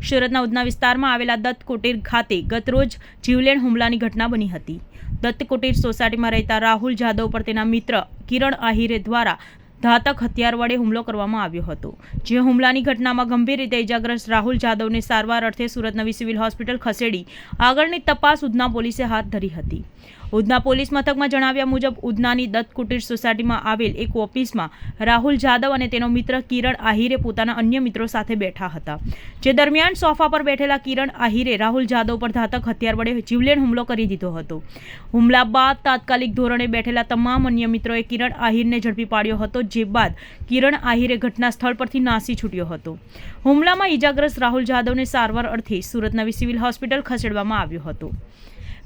સુરતના ઉધના વિસ્તારમાં આવેલા દત્ત કુટીર ખાતે ગતરોજ જીવલેણ હુમલાની ઘટના બની હતી। દત્ત કુટીર સોસાયટીમાં રહેતા રાહુલ જાદવ પર તેના મિત્ર કિરણ આહિરે દ્વારા ઘાતક હથિયાર વડે હુમલો કરવામાં આવ્યો હતો। જે હુમલાની ઘટનામાં ગંભીર રીતે ઇજાગ્રસ્ત રાહુલ જાદવને સારવાર અર્થે સુરત નવી સિવિલ હોસ્પિટલ ખસેડી આગળની તપાસ ઉધના પોલીસે હાથ ધરી હતી। ઉધના પોલીસ મથકમાં જણાવ્યા મુજબ ઉધનાની દત્ત કુટીર સોસાયટીમાં આવેલ એક ઓફિસમાં રાહુલ જાદવ અને તેનો મિત્ર કિરણ આહિરે પોતાના અન્ય મિત્રો સાથે બેઠા હતા। જે દરમિયાન સોફા પર બેઠેલા કિરણ આહિરે રાહુલ જાદવ પર ઘાતક હથિયાર વડે જીવલેણ હુમલો કરી દીધો હતો। હુમલા બાદ તાત્કાલિક ધોરણે બેઠેલા તમામ અન્ય મિત્રોએ કિરણ આહિરને ઝડપી પાડ્યો હતો। જે બાદ કિરણ આહિરે ઘટના સ્થળ પરથી નાસી છૂટ્યો હતો। હુમલામાં ઇજાગ્રસ્ત રાહુલ જાદવને સારવાર અર્થે સુરત નવી સિવિલ હોસ્પિટલ ખસેડવામાં આવ્યો હતો।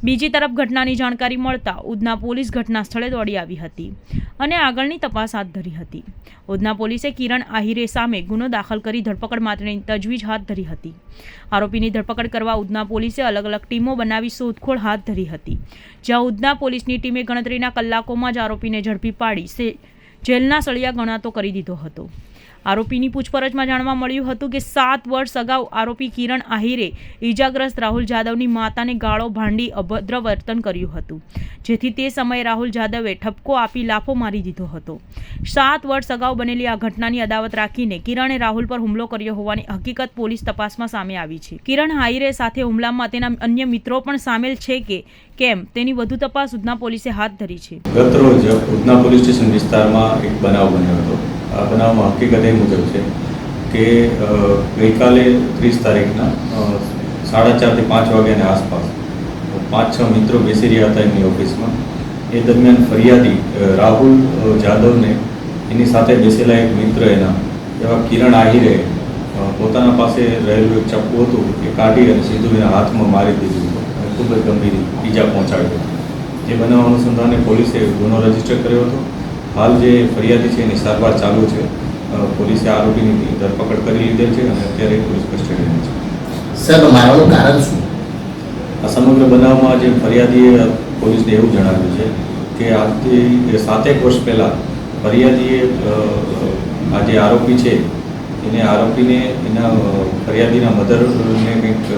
બીજી તરફ ઘટનાની જાણકારી મળતા ઉધના પોલીસ ઘટના સ્થળે દોડી આવી હતી અને આગળની તપાસ હાથ ધરી હતી। ઉધના પોલીસે કિરણ આહિરે સામે ગુનો દાખલ કરી ધરપકડ માટેની તજવીજ હાથ ધરી હતી। આરોપીની ધરપકડ કરવા ઉધના પોલીસે અલગ અલગ ટીમો બનાવી શોધખોળ હાથ ધરી હતી। જ્યાં ઉધના પોલીસની ટીમે ગણતરીના કલાકોમાં જ આરોપીને ઝડપી પાડી જેલના સળિયા ગણાતો કરી દીધો હતો। આરોપીની પૂછપરછમાં જાણવા મળ્યું હતું કે 7 વર્ષ અગાઉ આરોપી કિરણ આહિરે ઇજાગ્રસ્ત રાહુલ જાદવની માતાને ગાળો ભાંડી અભદ્ર વર્તન કર્યું હતું। જેથી તે સમયે રાહુલ જાદવે ઠપકો આપી લાફો મારી દીધો હતો। 7 વર્ષ અગાઉ બનેલી આ ઘટનાની અદાવત રાખીને કિરણે રાહુલ પર હુમલો કર્યો હોવાની હકીકત પોલીસ તપાસમાં સામે આવી છે। કિરણ આહિરે સાથે હુમલામાં તેના અન્ય મિત્રો પણ સામેલ છે કે કેમ તેની વધુ તપાસ ઉધના પોલીસે હાથ ધરી છે। ગતરોજ ઉધના પોલીસ સ્ટેશન વિસ્તારમાં એક બનાવ બન્યો હતો। આ બનાવમાં હકીકત એ મુજબ છે કે ગઈકાલે 30 તારીખના 4:30 થી 5 વાગ્યાની આસપાસ 5-6 મિત્રો બેસી રહ્યા હતા એમની ઓફિસમાં। એ દરમિયાન ફરિયાદી રાહુલ જાદવને એની સાથે બેસેલા એક મિત્ર એના એવા કિરણ આહિરે પોતાના પાસે રહેલું એક ચપ્પુ હતું એ કાઢી અને સીધું એના હાથમાં મારી દીધું હતું અને ખૂબ જ ગંભીર ઈજા પહોંચાડી હતી। જે બનાવ અનુસંધાને પોલીસે ગુનો રજીસ્ટર કર્યો હતો। હાલ જે ફરિયાદી છે એની સારવાર ચાલુ છે। પોલીસે આરોપીની ધરપકડ કરી લીધેલ છે અને અત્યારે પોલીસ કસ્ટડીમાં છે। સાહેબ, મારવાનું કારણ શું? આ સમગ્ર બનાવમાં જે ફરિયાદીએ પોલીસને એવું જણાવ્યું છે કે આજથી 7 વર્ષ પહેલાં ફરિયાદીએ આ જે આરોપી છે એને આરોપીને એના ફરિયાદીના મધરને કંઈક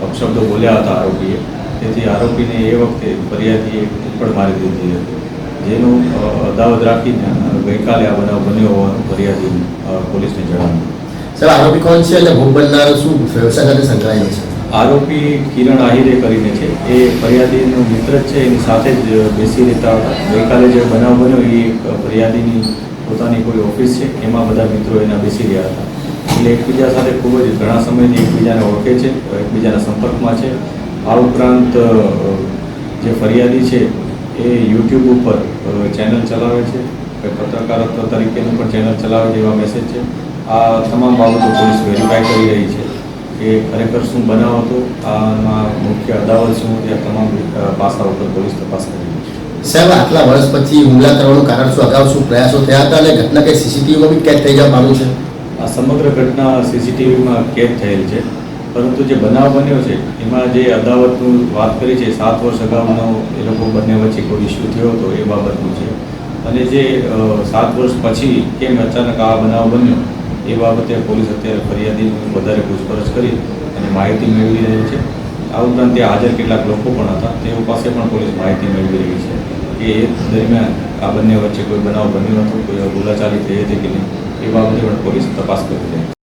અપશબ્દો બોલ્યા હતા આરોપીએ। તેથી આરોપીને એ વખતે ફરિયાદીએ થપ્પડ મારી દીધી હતી। જેનું અદાવત રાખીને ગઈકાલે આ બનાવ બન્યો હોવાનું ફરિયાદી પોલીસને જણાવ્યું। સર, આરોપી કોણ છે અને ભોગ બનનાર શું વ્યવસાય સાથે સંકળાયેલો છે? આરોપી કિરણ આહિરે કરીને છે, એ ફરિયાદીનો મિત્ર જ છે, એની સાથે જ બેસી રહેતા હતા। ગઈકાલે જે બનાવ બન્યો એ ફરિયાદીની પોતાની કોઈ ઓફિસ છે, એમાં બધા મિત્રો એના બેસી રહ્યા હતા। એટલે એકબીજા સાથે ખૂબ જ ઘણા સમયથી એકબીજાને ઓળખે છે, એકબીજાના સંપર્કમાં છે। આ ઉપરાંત જે ફરિયાદી છે એ યુટ્યુબ ઉપર ચેનલ ચલાવે છે, પત્રકારત્વ તરીકેનું પણ ચેનલ ચલાવે છે એવા મેસેજ છે। આ તમામ બાબતો પોલીસ વેરીફાઈ કરી રહી છે કે ખરેખર શું બનાવ હતો, આમાં મુખ્ય અદાવત શું હતી, આ તમામ પાસાઓ પર પોલીસ તપાસ કરી રહી છે। સાહેબ, આટલા વર્ષ પછી હુમલા કરવાનું કારણ શું? અગાઉ શું પ્રયાસો થયા હતા અને ઘટના કંઈ સીસીટીવીમાં બી કેદ થઈ જવા પામ્યું છે? આ સમગ્ર ઘટના સીસીટીવીમાં કેદ થયેલ છે, પરંતુ જે બનાવ બન્યો છે એમાં જે અદાવતનું વાત કરી છે 7 વર્ષ અગાઉનો એ લોકો બંને વચ્ચે કોઈ ઇસ્યુ થયો હતો એ બાબતનું છે। અને જે 7 વર્ષ પછી કેમ અચાનક આ બનાવ બન્યો એ બાબતે પોલીસ અત્યારે ફરિયાદીની વધારે પૂછપરછ કરી અને માહિતી મેળવી રહી છે। આ ઉપરાંત ત્યાં હાજર કેટલાક લોકો પણ હતા, તેઓ પાસે પણ પોલીસ માહિતી મેળવી રહી છે કે એ દરમિયાન આ બંને વચ્ચે કોઈ બનાવ બન્યો હતો, કોઈ બોલાચાલી થઈ હતી કે નહીં, એ બાબતે પણ પોલીસ તપાસ કરી રહી છે।